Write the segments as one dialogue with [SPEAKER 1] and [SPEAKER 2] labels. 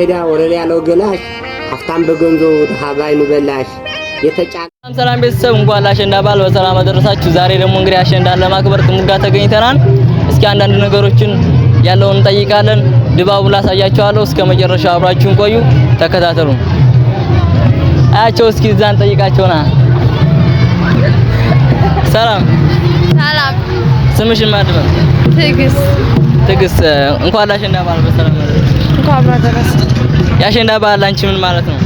[SPEAKER 1] ሜዳ ወለል ያለው ገላሽ ሀብታም በገንዞ ተሃባይ ንበላሽ የተጫነ
[SPEAKER 2] ሰላም ቤተሰብ እንኳን ለአሸንዳ በዓል በሰላም አደረሳችሁ። ዛሬ ደግሞ እንግዲህ አሸንዳን ለማክበር ጥሙጋ ተገኝተናል። እስኪ አንዳንድ ነገሮችን ያለውን እንጠይቃለን። ድባቡን ላሳያችኋለሁ። እስከ መጨረሻው አብራችሁን ቆዩ፣ ተከታተሉ። አያቸው እስኪ እዛን ጠይቃቸውና ሰላም
[SPEAKER 3] ሰላም
[SPEAKER 2] ስምሽን ማን ነው? ትግስት እንኳን ለአሸንዳ በዓል በሰላም አደረሰሽ።
[SPEAKER 3] እንኳን አብራ ደረሰ።
[SPEAKER 2] የአሸንዳ በዓል አንቺ ምን ማለት ነው?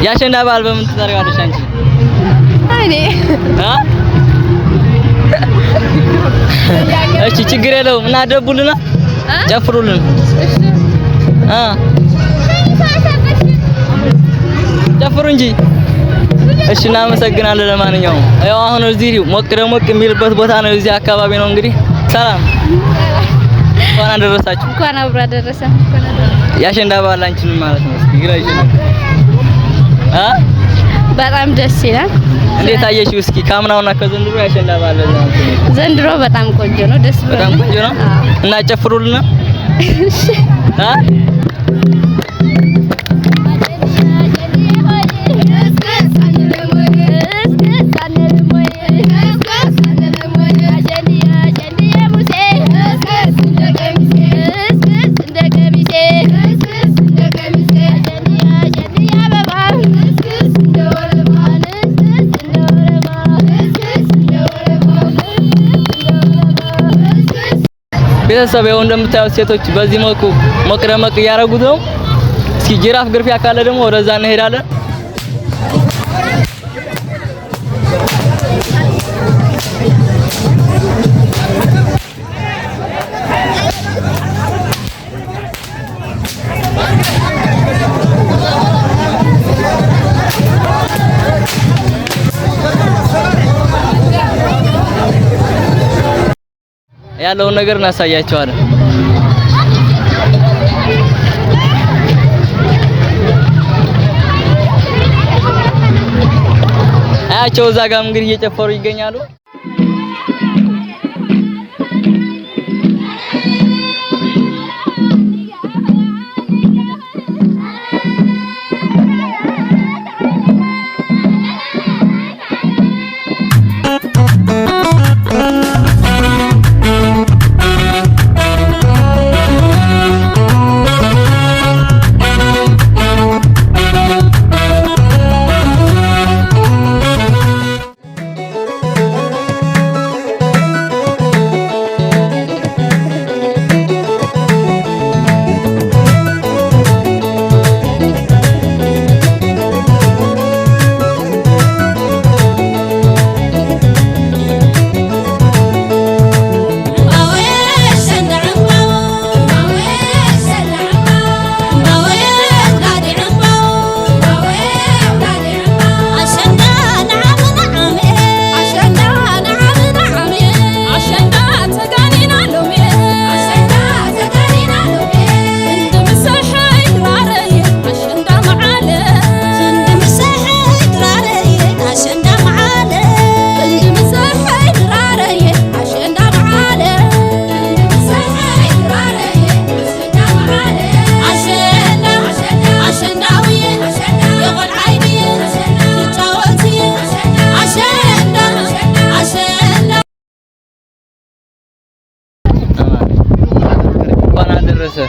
[SPEAKER 2] የአሸንዳ በዓል በምን ትጠሪዋለሽ አንቺ?
[SPEAKER 3] አይኔ
[SPEAKER 2] እሺ ችግር የለውም እና ደቡልና ጨፍሩልን። ጨፍሩ እንጂ። እሺ እናመሰግናለን። ለማንኛውም ያው አሁን እዚህ ሞቅ ደሞቅ የሚልበት ቦታ ነው። እዚህ አካባቢ ነው እንግዲህ። ሰላም እንኳን አደረሳችሁ።
[SPEAKER 3] እንኳን አብራ ደረሰ።
[SPEAKER 2] የአሸንዳ በዓል አንቺ ምን ማለት ነው? እስኪ ግለጪ።
[SPEAKER 3] በጣም ደስ ይላል።
[SPEAKER 2] እንዴት አየሽው? እስኪ ካምናውና ከዘንድሮ የአሸንዳ በዓል
[SPEAKER 3] ዘንድሮ በጣም ቆንጆ ነው። ደስ ብሎኛል።
[SPEAKER 2] በጣም ቆንጆ ነው እና ጨፍሩልና። እሺ ቤተሰብ ያው እንደምታዩት ሴቶች በዚህ መልኩ ሞቅ ደመቅ እያደረጉት ነው። እስኪ ጅራፍ ግርፊያ ካለ ደግሞ ወደዛ እንሄዳለን። ያለውን ነገር እናሳያቸዋለን። አያቸው እዛ ጋር እንግዲህ እየጨፈሩ ይገኛሉ።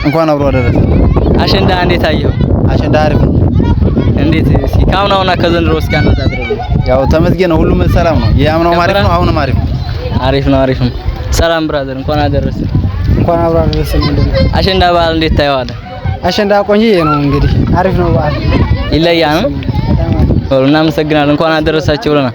[SPEAKER 2] እንኳን አብሮ አደረሰ። አሸንዳ እንዴት አየው?
[SPEAKER 4] አሸንዳ አሪፍ ነው።
[SPEAKER 2] እንዴት እስኪ ካምናውና ከዘንድሮ እስኪ አነጻጽረው።
[SPEAKER 4] ያው ተመስገን ነው፣ ሁሉም ሰላም ነው። ያምናው አሪፍ ነው፣ አሁንም አሪፍ ነው።
[SPEAKER 2] አሪፍ ነው። ሰላም ብራዘር፣ እንኳን አደረሰ።
[SPEAKER 5] እንኳን አብሮ አደረሰ።
[SPEAKER 2] አሸንዳ በዓል እንዴት ታየዋለህ?
[SPEAKER 5] አሸንዳ ቆንጆ ነው እንግዲህ አሪፍ ነው። በዓል
[SPEAKER 2] ይለያል ነው። እናመሰግናለን። እንኳን አደረሳችሁ ብለናል።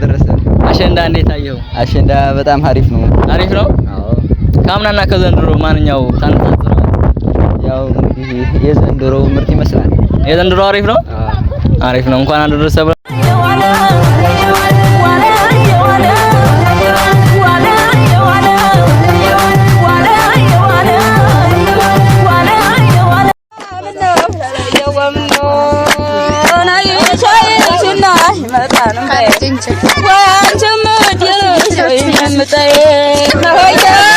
[SPEAKER 4] ደረሰ።
[SPEAKER 2] አሸንዳ እንዴት አየው?
[SPEAKER 4] አሸንዳ በጣም አሪፍ ነው።
[SPEAKER 2] አሪፍ ነው?
[SPEAKER 4] አዎ።
[SPEAKER 2] ካምናና ከዘንድሮ ማንኛው ታነጻጽራለህ?
[SPEAKER 4] ያው እንግዲህ የዘንድሮው ምርጥ ይመስላል።
[SPEAKER 2] የዘንድሮ አሪፍ ነው። አሪፍ ነው። እንኳን አደረሰ።
[SPEAKER 3] Wah, cuma dia, saya